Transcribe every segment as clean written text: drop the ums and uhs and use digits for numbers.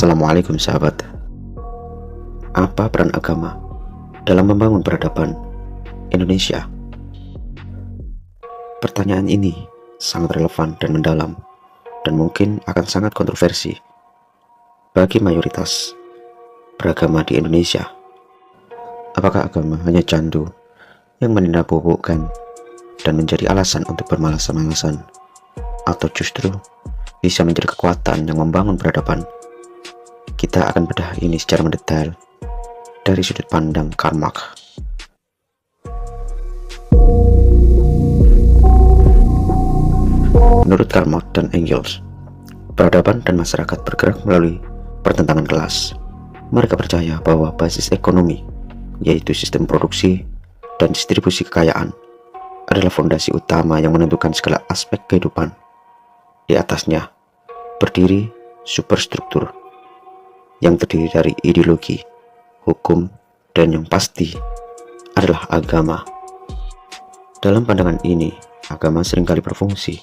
Assalamualaikum sahabat. Apa peran agama dalam membangun peradaban Indonesia? Pertanyaan ini sangat relevan dan mendalam, dan mungkin akan sangat kontroversi bagi mayoritas beragama di Indonesia. Apakah agama hanya candu yang menindakbobokkan dan menjadi alasan untuk bermalas-malasan, atau justru bisa menjadi kekuatan yang membangun peradaban? Kita akan bedah ini secara mendetail dari sudut pandang Karl Marx. Menurut Karl Marx dan Engels, peradaban dan masyarakat bergerak melalui pertentangan kelas. Mereka percaya bahwa basis ekonomi, yaitu sistem produksi dan distribusi kekayaan, adalah fondasi utama yang menentukan segala aspek kehidupan. Di atasnya berdiri superstruktur yang terdiri dari ideologi, hukum, dan yang pasti adalah agama. Dalam pandangan ini, agama seringkali berfungsi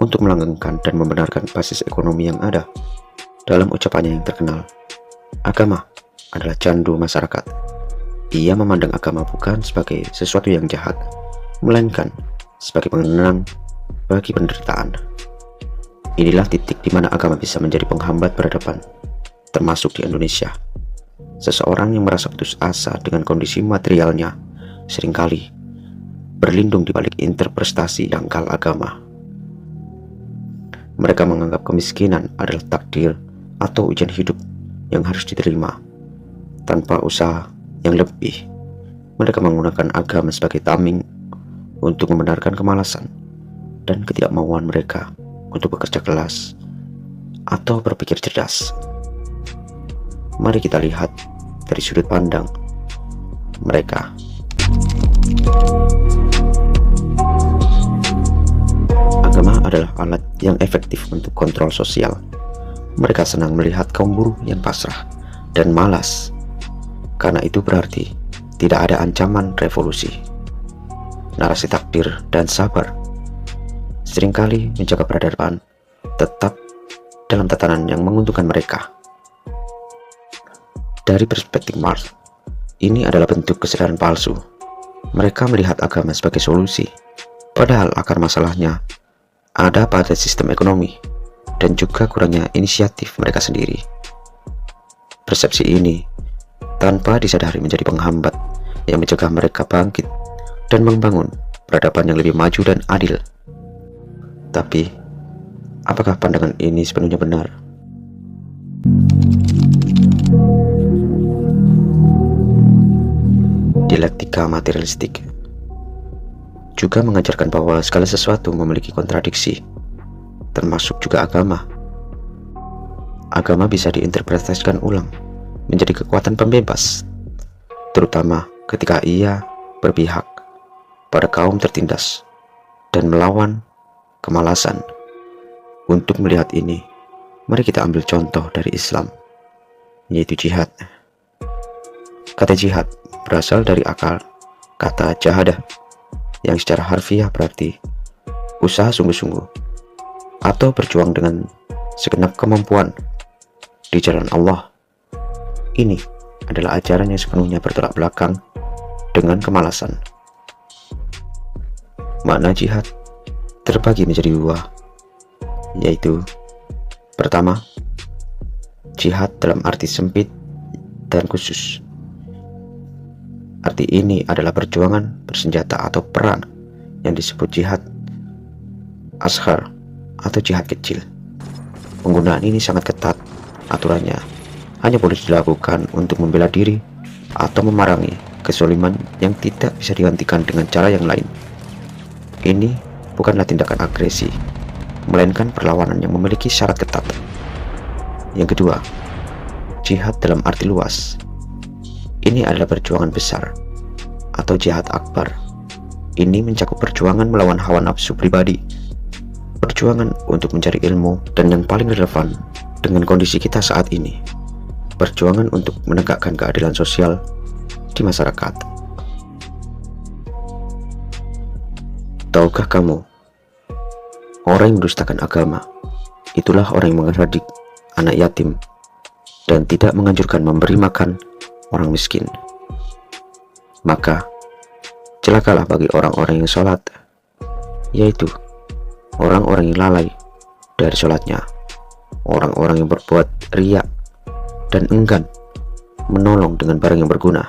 untuk melanggengkan dan membenarkan basis ekonomi yang ada. Dalam ucapannya yang terkenal, agama adalah candu masyarakat. Ia memandang agama bukan sebagai sesuatu yang jahat, melainkan sebagai penenang bagi penderitaan. Inilah titik di mana agama bisa menjadi penghambat peradaban, termasuk di Indonesia. Seseorang yang merasa putus asa dengan kondisi materialnya seringkali berlindung di balik interpretasi dangkal agama. Mereka menganggap kemiskinan adalah takdir atau ujian hidup yang harus diterima tanpa usaha yang lebih. Mereka menggunakan agama sebagai tameng untuk membenarkan kemalasan dan ketidakmauan mereka untuk bekerja keras atau berpikir cerdas. Mari kita lihat dari sudut pandang mereka. Agama adalah alat yang efektif untuk kontrol sosial. Mereka senang melihat kaum buruh yang pasrah dan malas, karena itu berarti tidak ada ancaman revolusi. Narasi takdir dan sabar seringkali menjaga peradaban tetap dalam tatanan yang menguntungkan mereka. Dari perspektif Marx, ini adalah bentuk kesadaran palsu. Mereka melihat agama sebagai solusi, padahal akar masalahnya ada pada sistem ekonomi dan juga kurangnya inisiatif mereka sendiri. Persepsi ini tanpa disadari menjadi penghambat yang mencegah mereka bangkit dan membangun peradaban yang lebih maju dan adil. Tapi, apakah pandangan ini sepenuhnya benar? Dialektika materialistik juga mengajarkan bahwa segala sesuatu memiliki kontradiksi, termasuk juga agama. Agama bisa diinterpretasikan ulang menjadi kekuatan pembebas, terutama ketika ia berpihak pada kaum tertindas dan melawan kemalasan. Untuk melihat ini, mari kita ambil contoh dari Islam, yaitu jihad. Kata jihad berasal dari akar kata jahadah, yang secara harfiah berarti usaha sungguh-sungguh atau berjuang dengan segenap kemampuan di jalan Allah. Ini adalah ajaran yang sepenuhnya bertolak belakang dengan kemalasan. Makna jihad terbagi menjadi dua, yaitu pertama, jihad dalam arti sempit dan khusus. Arti ini adalah perjuangan bersenjata atau perang yang disebut jihad ashar atau jihad kecil. Penggunaan ini sangat ketat. Aturannya hanya boleh dilakukan untuk membela diri atau memerangi kezaliman yang tidak bisa digantikan dengan cara yang lain. Ini bukanlah tindakan agresi, melainkan perlawanan yang memiliki syarat ketat. Yang kedua, jihad dalam arti luas. Ini adalah perjuangan besar atau jihad akbar. Ini mencakup perjuangan melawan hawa nafsu pribadi, perjuangan untuk mencari ilmu, dan yang paling relevan dengan kondisi kita saat ini, perjuangan untuk menegakkan keadilan sosial di masyarakat. Tahukah kamu, orang yang mendustakan agama, itulah orang yang mengadik anak yatim dan tidak menganjurkan memberi makan orang miskin. Maka celakalah bagi orang-orang yang sholat, yaitu orang-orang yang lalai dari sholatnya, orang-orang yang berbuat riya dan enggan menolong dengan barang yang berguna.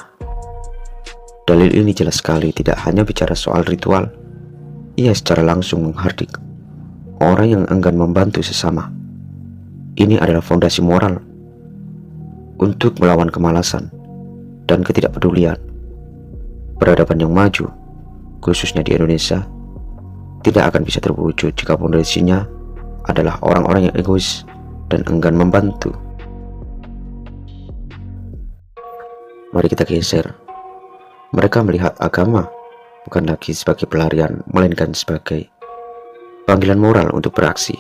Dalil ini jelas sekali tidak hanya bicara soal ritual, ia secara langsung menghardik orang yang enggan membantu sesama. Ini adalah fondasi moral untuk melawan kemalasan dan ketidakpedulian. Peradaban yang maju, khususnya di Indonesia, tidak akan bisa terwujud jika fondasinya adalah orang-orang yang egois dan enggan membantu. Mari kita geser. Mereka melihat agama bukan lagi sebagai pelarian, melainkan sebagai panggilan moral untuk beraksi.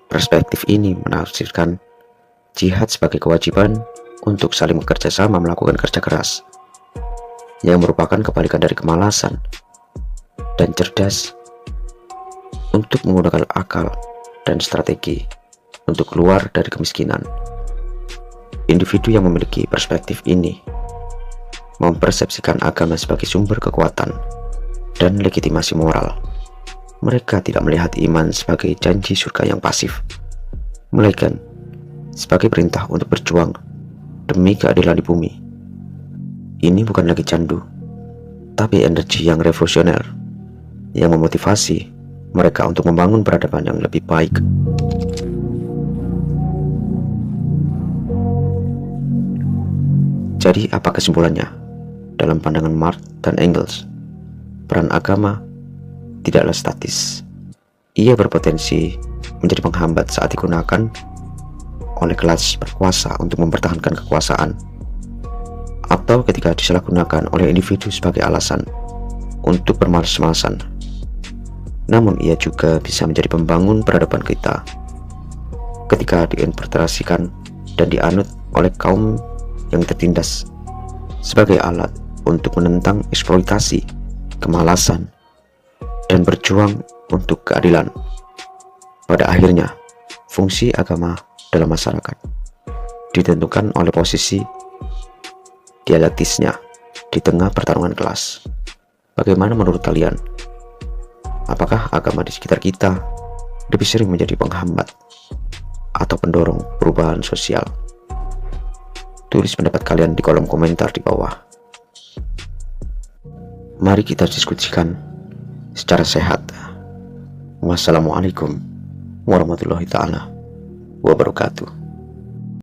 Perspektif ini menafsirkan jihad sebagai kewajiban untuk saling bekerja sama melakukan kerja keras, yang merupakan kebalikan dari kemalasan, dan cerdas untuk menggunakan akal dan strategi untuk keluar dari kemiskinan. Individu yang memiliki perspektif ini mempersepsikan agama sebagai sumber kekuatan dan legitimasi moral. Mereka tidak melihat iman sebagai janji surga yang pasif, melainkan sebagai perintah untuk berjuang demi keadilan di bumi. Ini bukan lagi candu, tapi energi yang revolusioner yang memotivasi mereka untuk membangun peradaban yang lebih baik. Jadi apa kesimpulannya? Dalam pandangan Marx dan Engels, peran agama tidaklah statis. Ia berpotensi menjadi penghambat saat digunakan oleh kelas berkuasa untuk mempertahankan kekuasaan, atau ketika disalahgunakan oleh individu sebagai alasan untuk bermalas-malasan. Namun ia juga bisa menjadi pembangun peradaban kita ketika diinterpretasikan dan dianut oleh kaum yang tertindas sebagai alat untuk menentang eksploitasi, kemalasan, dan berjuang untuk keadilan. Pada akhirnya, fungsi agama dalam masyarakat ditentukan oleh posisi dialektisnya di tengah pertarungan kelas. Bagaimana menurut kalian? Apakah agama di sekitar kita lebih sering menjadi penghambat atau pendorong perubahan sosial? Tulis pendapat kalian di kolom komentar di bawah. Mari kita diskusikan secara sehat. Wassalamualaikum warahmatullahi taala wabarakatuh.